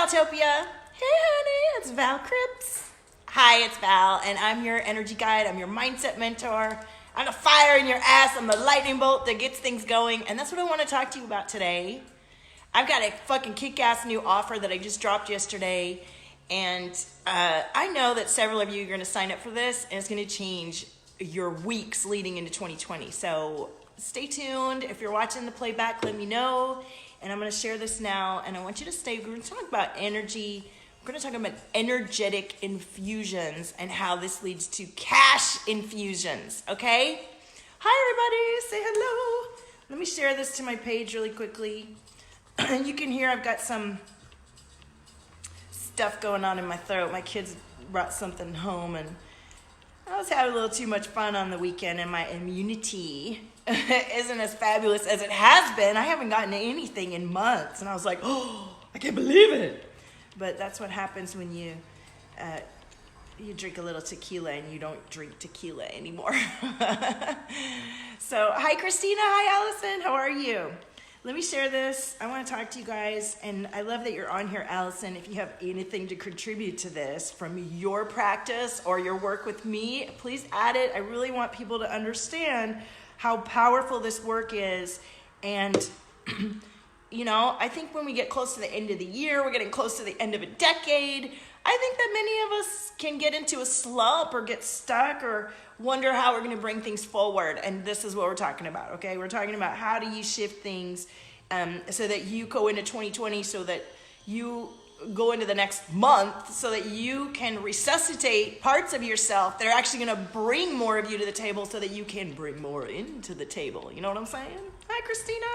Valtopia. Hey honey, it's Val Cripps. Hi, it's Val, and I'm your energy guide. I'm your mindset mentor. I'm the fire in your ass. I'm the lightning bolt that gets things going, and that's what I want to talk to you about today. I've got a fucking kick-ass new offer that I just dropped yesterday, and I know that several of you are going to sign up for this, and it's going to change your weeks leading into 2020. So stay tuned. If you're watching the playback, let me know. And I'm going to share this now, and I want you to stay. We're going to talk about energy. We're going to talk about energetic infusions and how this leads to cash infusions, okay? Hi, everybody. Say hello. Let me share this to my page really quickly. You can hear I've got some stuff going on in my throat. My kids brought something home, and I was having a little too much fun on the weekend, and my immunity isn't as fabulous as it has been. I haven't gotten anything in months, and I was like, oh, I can't believe it. But that's what happens when you drink a little tequila and you don't drink tequila anymore. So, hi, Christina. Hi, Allison. How are you? Let me share this. I want to talk to you guys, and I love that you're on here, Allison. If you have anything to contribute to this from your practice or your work with me, please add it. I really want people to understand how powerful this work is. And, you know, I think when we get close to the end of the year, we're getting close to the end of a decade, I think that many of us can get into a slump or get stuck or wonder how we're going to bring things forward. And this is what we're talking about, okay? We're talking about how do you shift things so that you go into 2020, so that you go into the next month, so that you can resuscitate parts of yourself that are actually going to bring more of you to the table, so that you can bring more into the table. You know what I'm saying? Hi, Christina.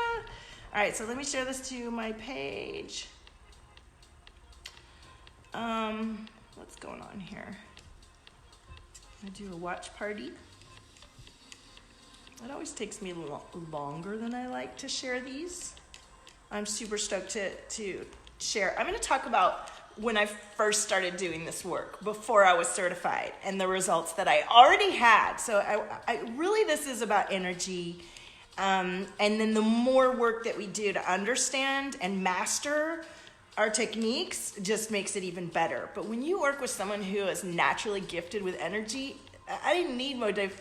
All right, so let me share this to my page. What's going on here? I do a watch party. It always takes me longer than I like to share these. I'm super stoked to share. I'm going to talk about when I first started doing this work before I was certified and the results that I already had. So I really, this is about energy. And then the more work that we do to understand and master our techniques just makes it even better. But when you work with someone who is naturally gifted with energy, I didn't need modalities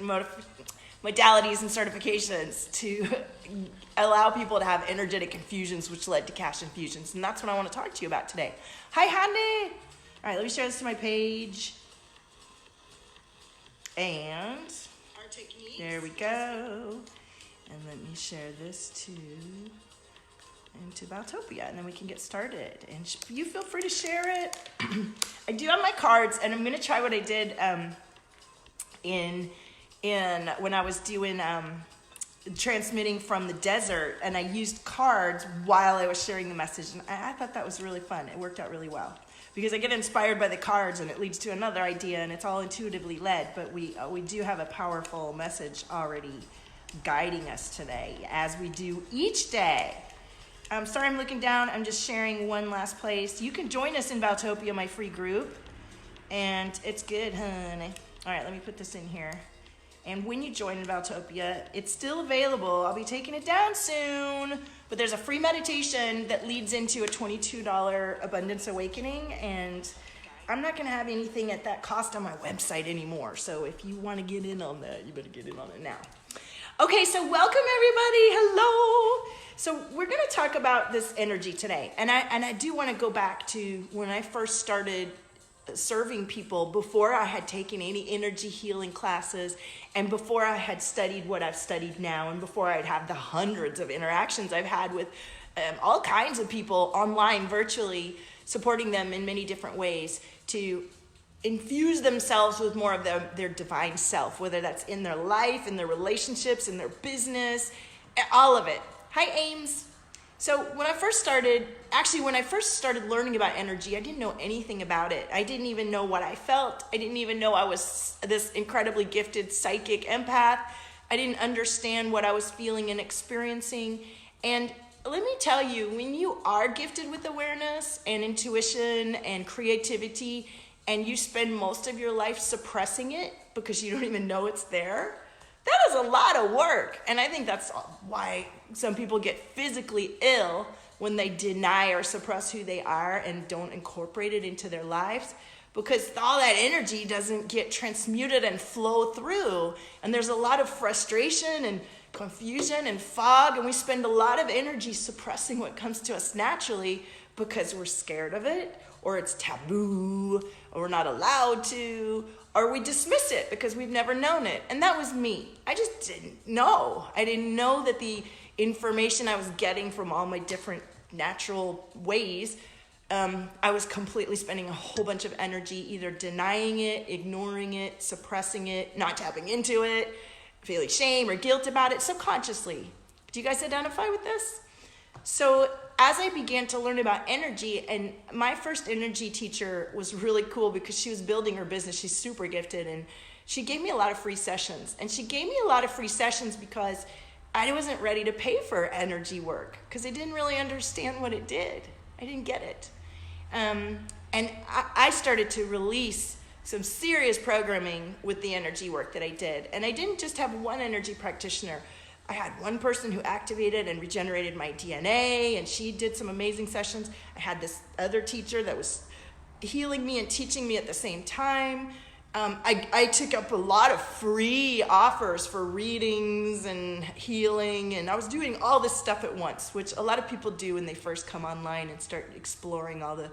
and certifications to allow people to have energetic infusions, which led to cash infusions. And that's what I want to talk to you about today. Hi, honey. All right, let me share this to my page. And there we go. And let me share this into Valtopia, and then we can get started. And you feel free to share it. I do have my cards, and I'm going to try what I did in when I was doing transmitting from the desert, and I used cards while I was sharing the message, and I thought that was really fun. It worked out really well because I get inspired by the cards, and it leads to another idea, and it's all intuitively led. But we do have a powerful message already guiding us today, as we do each day. I'm sorry I'm looking down. I'm just sharing one last place. You can join us in Valtopia, my free group, and it's good, honey. All right, let me put this in here. And when you join in Valtopia, it's still available. I'll be taking it down soon, but there's a free meditation that leads into a $22 Abundance Awakening, and I'm not going to have anything at that cost on my website anymore. So if you want to get in on that, you better get in on it now. Okay, so welcome everybody. Hello. So we're going to talk about this energy today. And I do want to go back to when I first started serving people, before I had taken any energy healing classes, and before I had studied what I've studied now, and before I'd have the hundreds of interactions I've had with all kinds of people online, virtually, supporting them in many different ways to infuse themselves with more of their divine self, whether that's in their life, in their relationships, in their business, all of it. Hi, Ames. So when I first started learning about energy, I didn't know anything about it. I didn't even know what I felt. I didn't even know I was this incredibly gifted psychic empath. I didn't understand what I was feeling and experiencing. And let me tell you, when you are gifted with awareness and intuition and creativity, and you spend most of your life suppressing it because you don't even know it's there, that is a lot of work. And I think that's why some people get physically ill when they deny or suppress who they are and don't incorporate it into their lives, because all that energy doesn't get transmuted and flow through. And there's a lot of frustration and confusion and fog, and we spend a lot of energy suppressing what comes to us naturally because we're scared of it, or it's taboo, or we're not allowed to, or we dismiss it because we've never known it. And that was me. I just didn't know. I didn't know that the information I was getting from all my different natural ways, I was completely spending a whole bunch of energy either denying it, ignoring it, suppressing it, not tapping into it, feeling shame or guilt about it subconsciously. Do you guys identify with this? So as I began to learn about energy, and my first energy teacher was really cool because she was building her business. She's super gifted, and she gave me a lot of free sessions. And she gave me a lot of free sessions because I wasn't ready to pay for energy work because I didn't really understand what it did. I didn't get it. And I started to release some serious programming with the energy work that I did. And I didn't just have one energy practitioner. I had one person who activated and regenerated my DNA, and she did some amazing sessions. I had this other teacher that was healing me and teaching me at the same time. I took up a lot of free offers for readings and healing, and I was doing all this stuff at once, which a lot of people do when they first come online and start exploring all the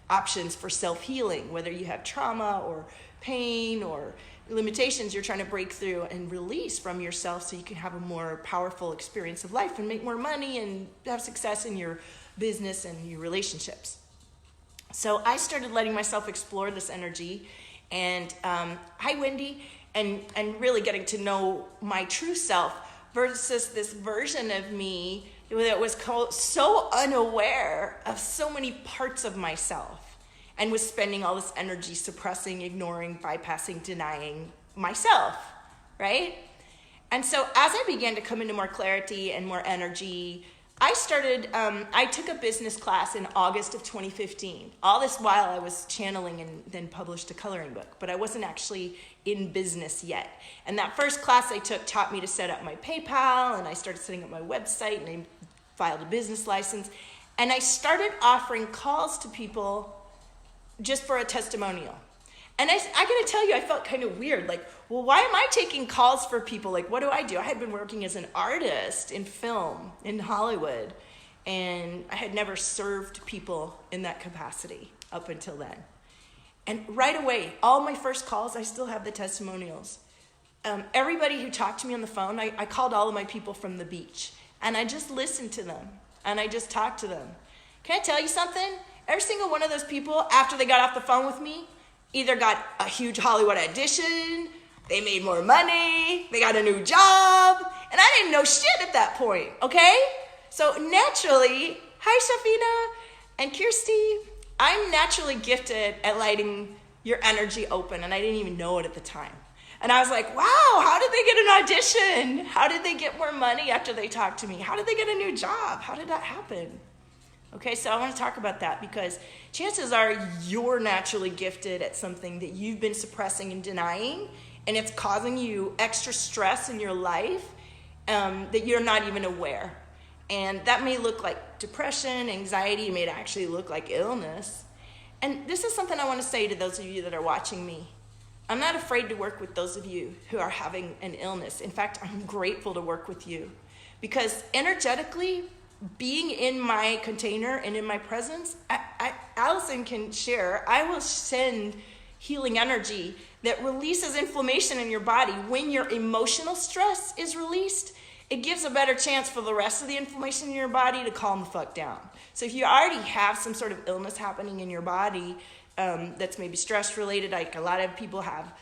options for self-healing, whether you have trauma or pain or limitations you're trying to break through and release from yourself so you can have a more powerful experience of life and make more money and have success in your business and your relationships. So I started letting myself explore this energy, and hi Wendy, and really getting to know my true self versus this version of me that was so unaware of so many parts of myself and was spending all this energy suppressing, ignoring, bypassing, denying myself, right? And so as I began to come into more clarity and more energy, I took a business class in August of 2015. All this while I was channeling and then published a coloring book, but I wasn't actually in business yet. And that first class I took taught me to set up my PayPal, and I started setting up my website, and I filed a business license. And I started offering calls to people just for a testimonial. And I gotta tell you, I felt kind of weird. Like, well, why am I taking calls for people? Like, what do? I had been working as an artist in film in Hollywood, and I had never served people in that capacity up until then. And right away, all my first calls, I still have the testimonials. Everybody who talked to me on the phone, I called all of my people from the beach, and I just listened to them, and I just talked to them. Can I tell you something? Every single one of those people, after they got off the phone with me, either got a huge Hollywood audition, they made more money, they got a new job, and I didn't know shit at that point, okay? So naturally, hi Shafina and Kirsty, I'm naturally gifted at lighting your energy open, and I didn't even know it at the time. And I was like, wow, how did they get an audition? How did they get more money after they talked to me? How did they get a new job? How did that happen? Okay, so I want to talk about that because chances are you're naturally gifted at something that you've been suppressing and denying, and it's causing you extra stress in your life that you're not even aware. And that may look like depression, anxiety, it may actually look like illness. And this is something I want to say to those of you that are watching me. I'm not afraid to work with those of you who are having an illness. In fact, I'm grateful to work with you because energetically, being in my container and in my presence, Allison can share, I will send healing energy that releases inflammation in your body. When your emotional stress is released, it gives a better chance for the rest of the inflammation in your body to calm the fuck down. So if you already have some sort of illness happening in your body that's maybe stress related, like a lot of people have,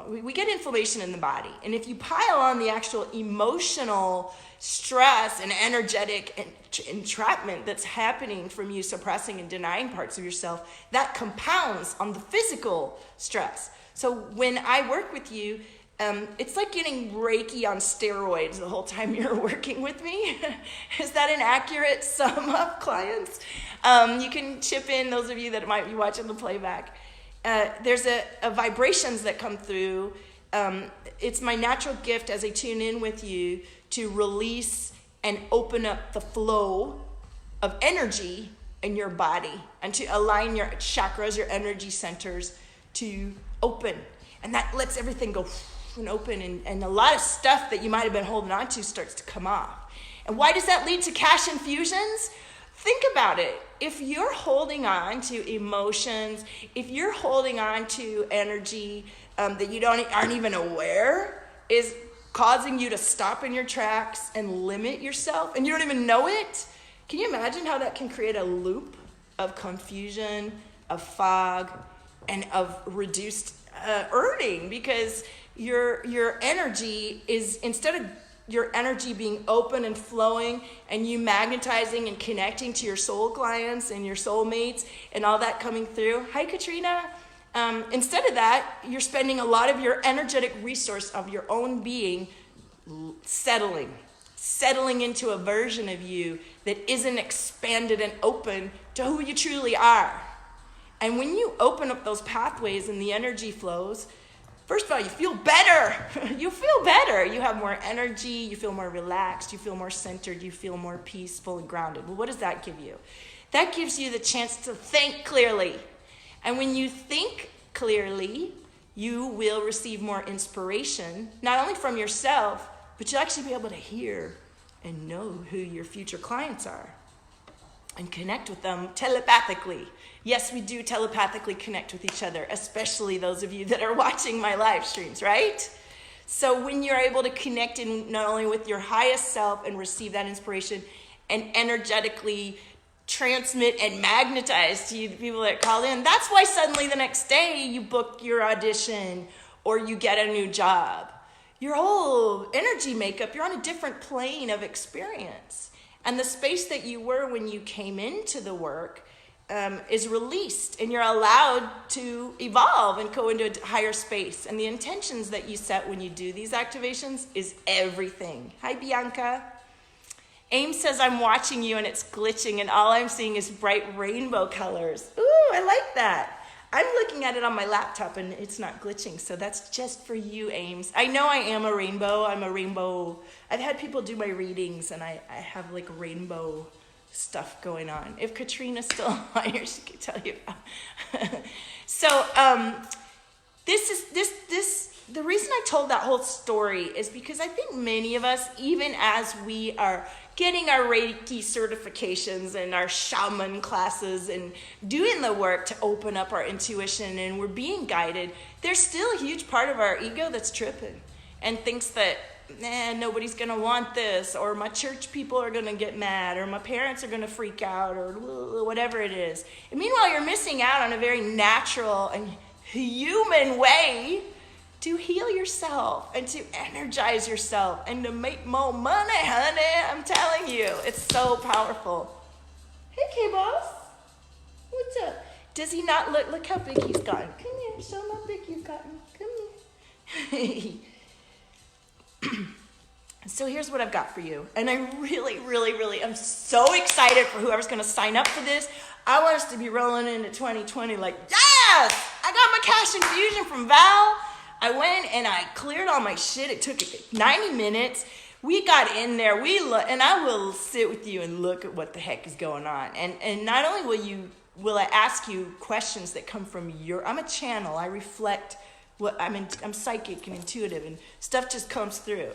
we get inflammation in the body. And if you pile on the actual emotional stress and energetic entrapment that's happening from you suppressing and denying parts of yourself, that compounds on the physical stress. So when I work with you, it's like getting Reiki on steroids the whole time you're working with me. Is that an accurate sum up, clients? You can chip in, those of you that might be watching the playback. There's a vibrations that come through. It's my natural gift as I tune in with you to release and open up the flow of energy in your body, and to align your chakras, your energy centers, to open. And that lets everything go and open, and a lot of stuff that you might have been holding on to starts to come off. And why does that lead to cash infusions? Think about it. If you're holding on to emotions, if you're holding on to energy that you aren't even aware is causing you to stop in your tracks and limit yourself, and you don't even know it, can you imagine how that can create a loop of confusion, of fog, and of reduced earning? Because your energy is, instead of your energy being open and flowing and you magnetizing and connecting to your soul clients and your soulmates and all that coming through. Hi, Katrina. Instead of that, you're spending a lot of your energetic resource of your own being settling into a version of you that isn't expanded and open to who you truly are. And when you open up those pathways and the energy flows, first of all, you feel better. You feel better. You have more energy. You feel more relaxed. You feel more centered. You feel more peaceful and grounded. Well, what does that give you? That gives you the chance to think clearly. And when you think clearly, you will receive more inspiration, not only from yourself, but you'll actually be able to hear and know who your future clients are and connect with them telepathically. Yes, we do telepathically connect with each other, especially those of you that are watching my live streams, right? So when you're able to connect in not only with your highest self and receive that inspiration and energetically transmit and magnetize to you the people that call in, that's why suddenly the next day you book your audition or you get a new job. Your whole energy makeup, you're on a different plane of experience. And the space that you were when you came into the work is released, and you're allowed to evolve and go into a higher space. And the intentions that you set when you do these activations is everything. Hi, Bianca. Aim says, I'm watching you and it's glitching and all I'm seeing is bright rainbow colors. Ooh, I like that. I'm looking at it on my laptop and it's not glitching, so that's just for you, Ames. I know I am a rainbow. I'm a rainbow. I've had people do my readings and I have like rainbow stuff going on. If Katrina's still on here, she could tell you about. So the reason I told that whole story is because I think many of us, even as we are getting our Reiki certifications and our shaman classes and doing the work to open up our intuition and we're being guided, there's still a huge part of our ego that's tripping and thinks that, nobody's going to want this, or my church people are going to get mad, or my parents are going to freak out, or whatever it is. And meanwhile, you're missing out on a very natural and human way to heal yourself and to energize yourself and to make more money, honey. I'm telling you, it's so powerful. Hey, K-Boss. What's up? Does he not look how big he's gotten? Come here, show him how big you've gotten. Come here. So here's what I've got for you. And I really am so excited for whoever's going to sign up for this. I want us to be rolling into 2020 like, yes, I got my cash infusion from Val. I went and I cleared all my shit. It took 90 minutes. We got in there. And I will sit with you and look at what the heck is going on. And not only will I ask you questions that come from I'm a channel. I reflect I'm psychic and intuitive, and stuff just comes through.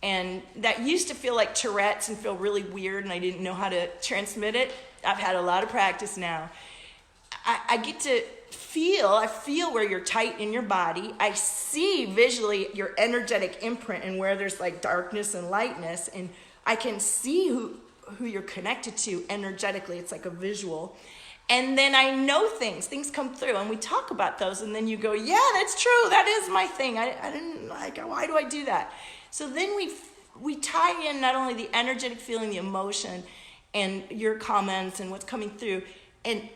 And that used to feel like Tourette's and feel really weird, and I didn't know how to transmit it. I've had a lot of practice now. I get to I feel where you're tight in your body. I see visually your energetic imprint and where there's like darkness and lightness, and I can see who you're connected to energetically. It's like a visual. And then I know things come through, and we talk about those, and then you go, yeah, that's true. That is my thing. I didn't like, why do I do that? So then we tie in not only the energetic feeling, the emotion, and your comments and what's coming through, and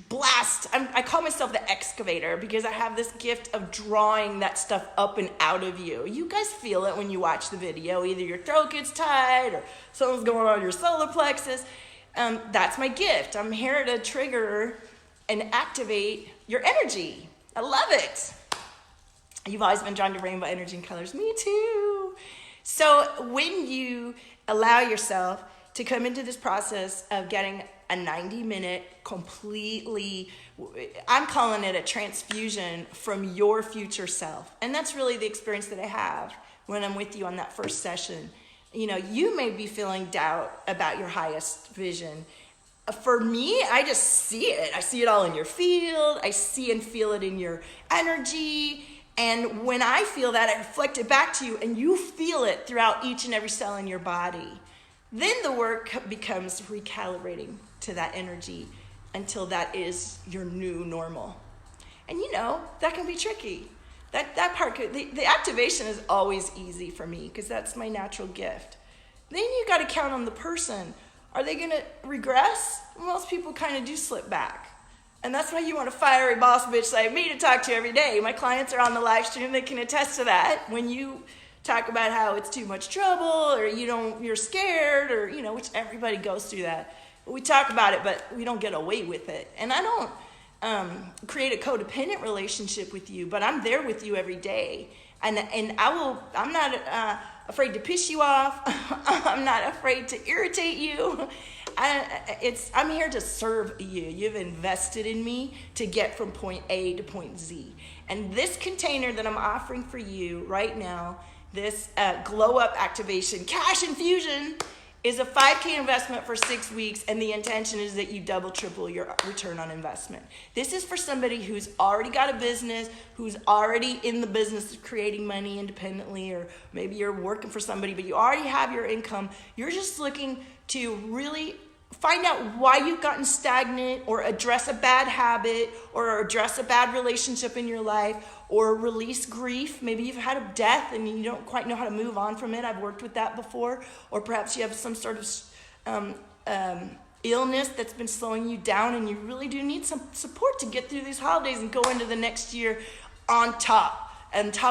blast. I call myself the excavator because I have this gift of drawing that stuff up and out of you. You guys feel it when you watch the video. Either your throat gets tight or something's going on in your solar plexus. That's my gift. I'm here to trigger and activate your energy. I love it. You've always been drawn to rainbow energy and colors. Me too. So when you allow yourself to come into this process of getting a 90-minute completely, I'm calling it a transfusion from your future self. And that's really the experience that I have when I'm with you on that first session. You know, you may be feeling doubt about your highest vision. For me, I just see it. I see it all in your field. I see and feel it in your energy. And when I feel that, I reflect it back to you, and you feel it throughout each and every cell in your body. Then the work becomes recalibrating to that energy until that is your new normal. And you know, that can be tricky. That part, the activation is always easy for me because that's my natural gift. Then you got to count on the person. Are they going to regress? Most people kind of do slip back. And that's why you want a fiery boss bitch like me to talk to every day. My clients are on the live stream. They can attest to that. When you talk about how it's too much trouble or you're scared or, you know, which everybody goes through that. We talk about it, but we don't get away with it. And I don't create a codependent relationship with you, but I'm there with you every day. And I'm not afraid to piss you off. I'm not afraid to irritate you. I'm here to serve you. You've invested in me to get from point A to point Z. And this container that I'm offering for you right now, this glow up activation, cash infusion, is a 5K investment for 6 weeks, and the intention is that you double, triple your return on investment. This is for somebody who's already got a business, who's already in the business of creating money independently, or maybe you're working for somebody, but you already have your income. You're just looking to really find out why you've gotten stagnant, or address a bad habit, or address a bad relationship in your life, or release grief. Maybe you've had a death and you don't quite know how to move on from it. I've worked with that before. Or perhaps you have some sort of illness that's been slowing you down, and you really do need some support to get through these holidays and go into the next year on top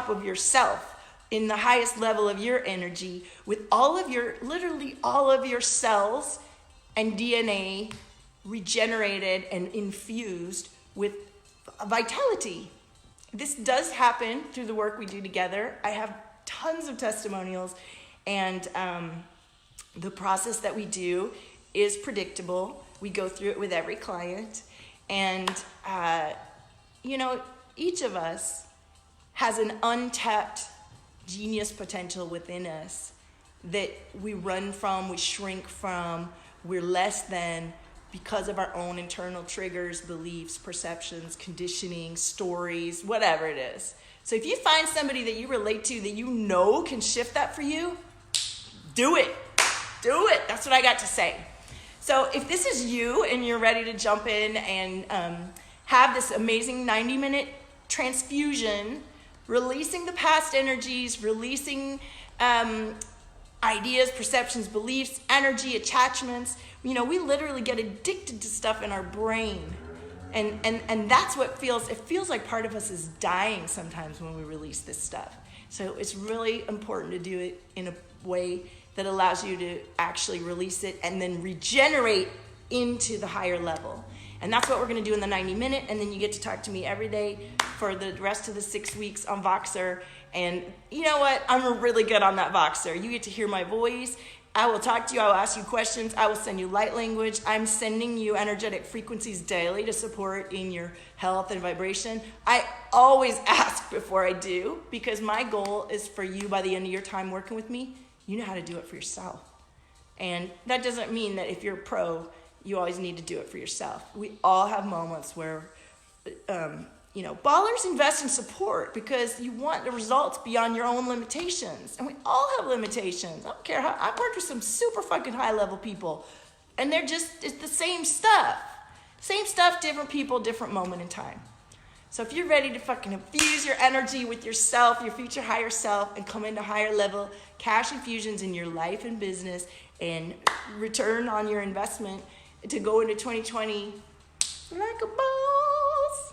of yourself, in the highest level of your energy, with literally all of your cells and DNA regenerated and infused with vitality. This does happen through the work we do together. I have tons of testimonials, and the process that we do is predictable. We go through it with every client, and each of us has an untapped genius potential within us that we run from, we shrink from, we're less than, because of our own internal triggers, beliefs, perceptions, conditioning, stories, whatever it is. So if you find somebody that you relate to that you know can shift that for you, do it. Do it. That's what I got to say. So if this is you and you're ready to jump in and have this amazing 90-minute transfusion, releasing the past energies, releasing ideas, perceptions, beliefs, energy, attachments. We literally get addicted to stuff in our brain. And that's what it feels like part of us is dying sometimes when we release this stuff. So it's really important to do it in a way that allows you to actually release it and then regenerate into the higher level. And that's what we're going to do in the 90-minute, and then you get to talk to me every day for the rest of the 6 weeks on Voxer. And you know what? I'm really good on that Voxer. You get to hear my voice. I will talk to you. I will ask you questions. I will send you light language. I'm sending you energetic frequencies daily to support in your health and vibration. I always ask before I do, because my goal is for you, by the end of your time working with me, you know how to do it for yourself. And that doesn't mean that if you're a pro, you always need to do it for yourself. We all have moments where, ballers invest in support because you want the results beyond your own limitations. And we all have limitations. I don't care how, I've worked with some super fucking high level people, and it's the same stuff. Same stuff, different people, different moment in time. So if you're ready to fucking infuse your energy with yourself, your future higher self, and come into higher level cash infusions in your life and business and return on your investment to go into 2020 like a boss,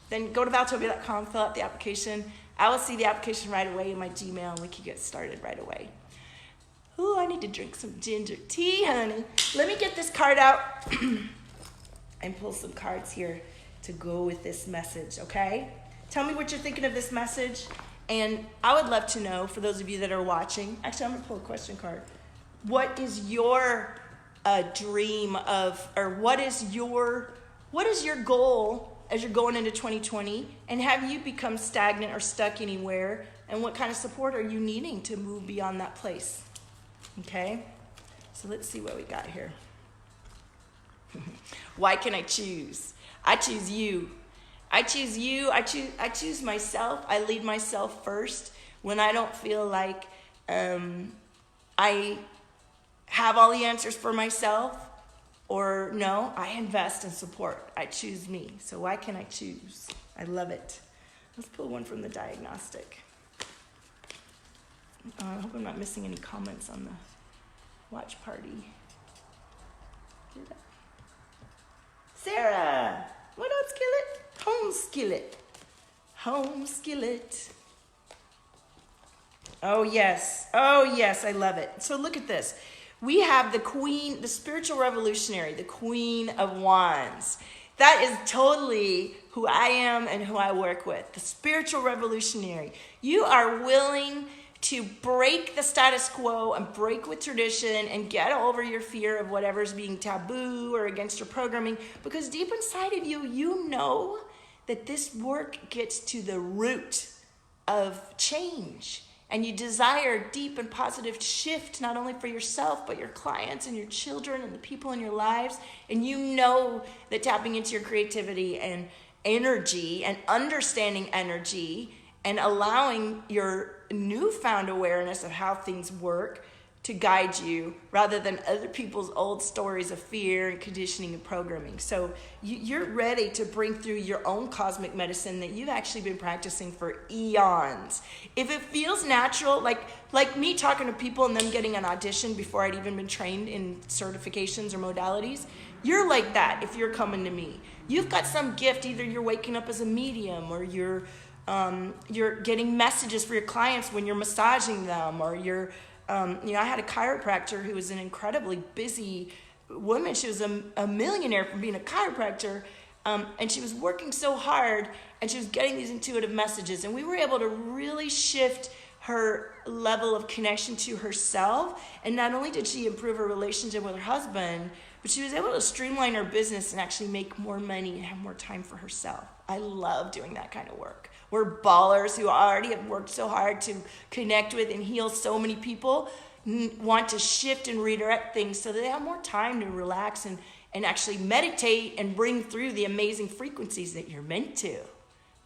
then go to Valtopia.com, fill out the application. I will see the application right away in my Gmail, and we can get started right away. Ooh, I need to drink some ginger tea, honey. Let me get this card out and pull some cards here to go with this message, okay? Tell me what you're thinking of this message. And I would love to know, for those of you that are watching, actually I'm gonna pull a question card. What is your a dream of, or what is your goal as you're going into 2020? And have you become stagnant or stuck anywhere? And what kind of support are you needing to move beyond that place? Okay, so let's see what we got here. Why can I choose? I choose you. I choose you. I choose myself. I lead myself first when I don't feel like I have all the answers for myself, or no, I invest in support. I choose me. So why can I choose? I love it. Let's pull one from the diagnostic. I hope I'm not missing any comments on the watch party. Sarah, what on skillet? Home skillet. Home skillet. Oh yes, I love it. So look at this. We have the queen, the spiritual revolutionary, the Queen of Wands. That is totally who I am and who I work with. The spiritual revolutionary. You are willing to break the status quo and break with tradition and get over your fear of whatever's being taboo or against your programming, because deep inside of you, you know that this work gets to the root of change. And you desire deep and positive shift, not only for yourself, but your clients and your children and the people in your lives. And you know that tapping into your creativity and energy and understanding energy and allowing your newfound awareness of how things work to guide you, rather than other people's old stories of fear and conditioning and programming. So you're ready to bring through your own cosmic medicine that you've actually been practicing for eons. If it feels natural, like me talking to people and them getting an audition before I'd even been trained in certifications or modalities, you're like that if you're coming to me. You've got some gift. Either you're waking up as a medium, or you're getting messages for your clients when you're massaging them, or you're I had a chiropractor who was an incredibly busy woman. She was a millionaire from being a chiropractor, and she was working so hard, and she was getting these intuitive messages, and we were able to really shift her level of connection to herself. And not only did she improve her relationship with her husband, but she was able to streamline her business and actually make more money and have more time for herself. I love doing that kind of work. We're ballers who already have worked so hard to connect with and heal so many people, want to shift and redirect things so that they have more time to relax and actually meditate and bring through the amazing frequencies that you're meant to,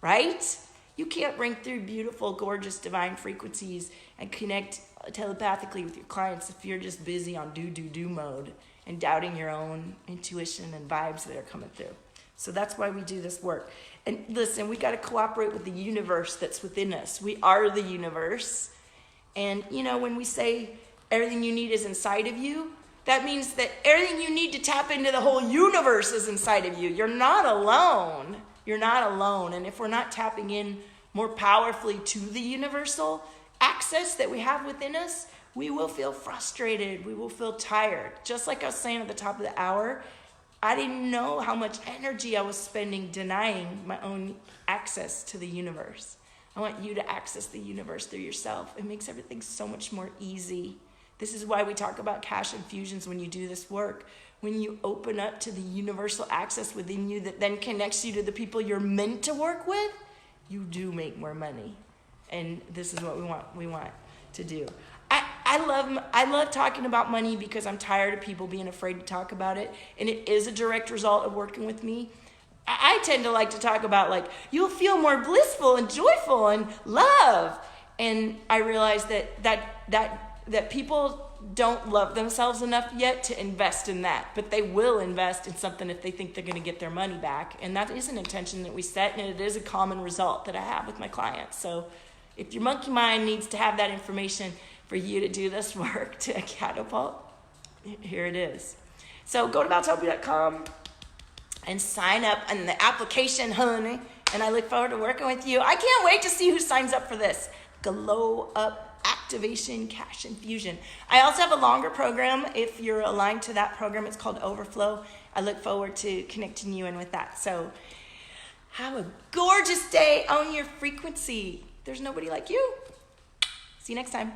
right? You can't bring through beautiful, gorgeous, divine frequencies and connect telepathically with your clients if you're just busy on do mode and doubting your own intuition and vibes that are coming through. So that's why we do this work. And listen, we got to cooperate with the universe that's within us. We are the universe. And, when we say everything you need is inside of you, that means that everything you need to tap into the whole universe is inside of you. You're not alone. You're not alone. And if we're not tapping in more powerfully to the universal access that we have within us, we will feel frustrated. We will feel tired. Just like I was saying at the top of the hour, I didn't know how much energy I was spending denying my own access to the universe. I want you to access the universe through yourself. It makes everything so much more easy. This is why we talk about cash infusions when you do this work. When you open up to the universal access within you that then connects you to the people you're meant to work with, you do make more money. And this is what we want to do. I love talking about money because I'm tired of people being afraid to talk about it. And it is a direct result of working with me. I tend to like to talk about you'll feel more blissful and joyful and love. And I realize that people don't love themselves enough yet to invest in that. But they will invest in something if they think they're going to get their money back. And that is an intention that we set, and it is a common result that I have with my clients. So if your monkey mind needs to have that information for you to do this work to catapult, here it is. So go to Valtopia.com and sign up on the application, honey. And I look forward to working with you. I can't wait to see who signs up for this Glow Up Activation Cash Infusion. I also have a longer program. If you're aligned to that program, it's called Overflow. I look forward to connecting you in with that. So have a gorgeous day. Own your frequency. There's nobody like you. See you next time.